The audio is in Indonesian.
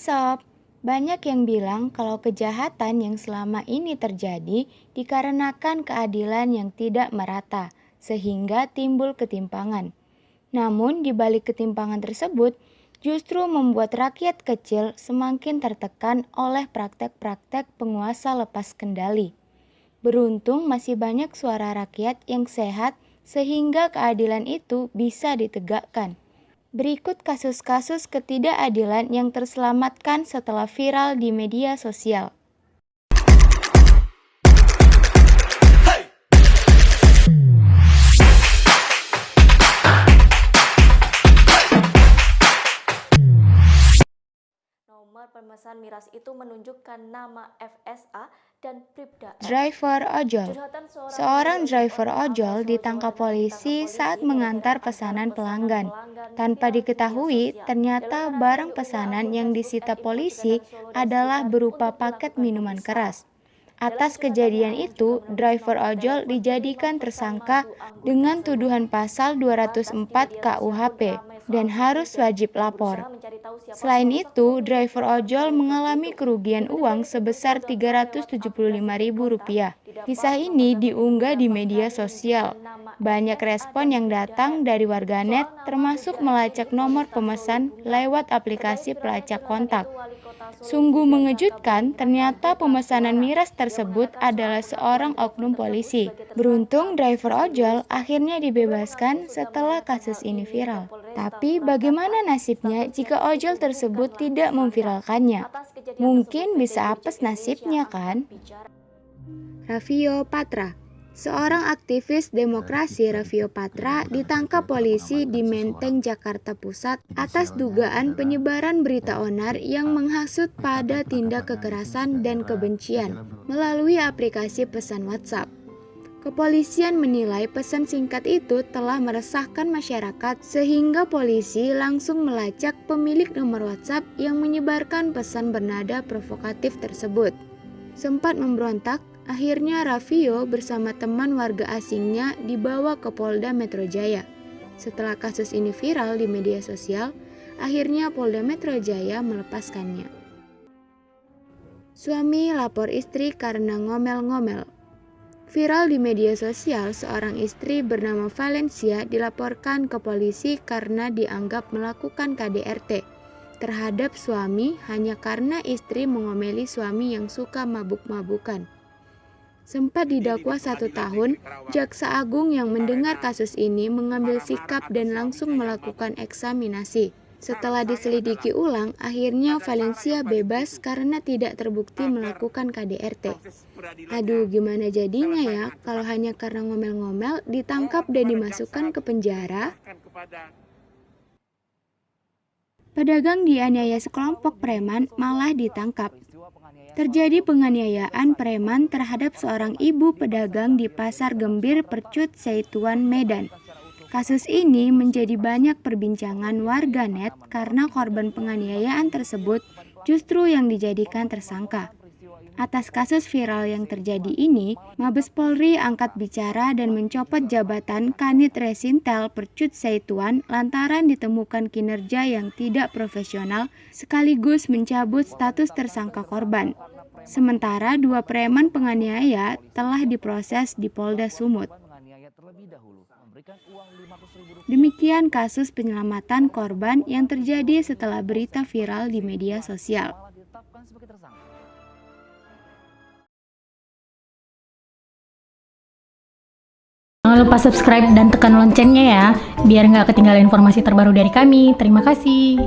Sob, banyak yang bilang kalau kejahatan yang selama ini terjadi dikarenakan keadilan yang tidak merata, sehingga timbul ketimpangan. Namun, di balik ketimpangan tersebut, justru membuat rakyat kecil semakin tertekan oleh praktek-praktek penguasa lepas kendali. Beruntung masih banyak suara rakyat yang sehat sehingga keadilan itu bisa ditegakkan. Berikut kasus-kasus ketidakadilan yang terselamatkan setelah viral di media sosial. Nomor pemesan miras itu menunjukkan nama FSA dan Bribda R. Driver ojol. Seorang driver ojol ditangkap polisi saat mengantar pesanan pelanggan. Tanpa diketahui, ternyata barang pesanan yang disita polisi adalah berupa paket minuman keras. Atas kejadian itu, driver ojol dijadikan tersangka dengan tuduhan pasal 204 KUHP dan harus wajib lapor. Selain itu, driver ojol mengalami kerugian uang sebesar Rp375.000. Kisah ini diunggah di media sosial. Banyak respon yang datang dari warganet, termasuk melacak nomor pemesan lewat aplikasi pelacak kontak. Sungguh mengejutkan, ternyata pemesanan miras tersebut adalah seorang oknum polisi. Beruntung driver ojol akhirnya dibebaskan setelah kasus ini viral. Tapi bagaimana nasibnya jika ojol tersebut tidak memviralkannya? Mungkin bisa apes nasibnya kan? Raffio Patra. Seorang aktivis demokrasi Raffio Patra ditangkap polisi di Menteng, Jakarta Pusat atas dugaan penyebaran berita onar yang menghasut pada tindak kekerasan dan kebencian melalui aplikasi pesan WhatsApp. Kepolisian menilai pesan singkat itu telah meresahkan masyarakat sehingga polisi langsung melacak pemilik nomor WhatsApp yang menyebarkan pesan bernada provokatif tersebut. Sempat memberontak, akhirnya Raffio bersama teman warga asingnya dibawa ke Polda Metro Jaya. Setelah kasus ini viral di media sosial, akhirnya Polda Metro Jaya melepaskannya. Suami lapor istri karena ngomel-ngomel. Viral di media sosial, seorang istri bernama Valencia dilaporkan ke polisi karena dianggap melakukan KDRT terhadap suami hanya karena istri mengomeli suami yang suka mabuk-mabukan. Sempat didakwa 1 tahun, Jaksa Agung yang mendengar kasus ini mengambil sikap dan langsung melakukan eksaminasi. Setelah diselidiki ulang, akhirnya Valencia bebas karena tidak terbukti melakukan KDRT. Aduh, gimana jadinya ya kalau hanya karena ngomel-ngomel ditangkap dan dimasukkan ke penjara? Pedagang dianiaya sekelompok preman malah ditangkap. Terjadi penganiayaan preman terhadap seorang ibu pedagang di Pasar Gembir, Percut, Seituan, Medan. Kasus ini menjadi banyak perbincangan warganet karena korban penganiayaan tersebut justru yang dijadikan tersangka. Atas kasus viral yang terjadi ini, Mabes Polri angkat bicara dan mencopot jabatan Kanit Resintel Percut Seituan lantaran ditemukan kinerja yang tidak profesional sekaligus mencabut status tersangka korban. Sementara 2 preman penganiaya telah diproses di Polda Sumut. Demikian kasus penyelamatan korban yang terjadi setelah berita viral di media sosial. Jangan lupa subscribe dan tekan loncengnya ya, biar nggak ketinggalan informasi terbaru dari kami. Terima kasih.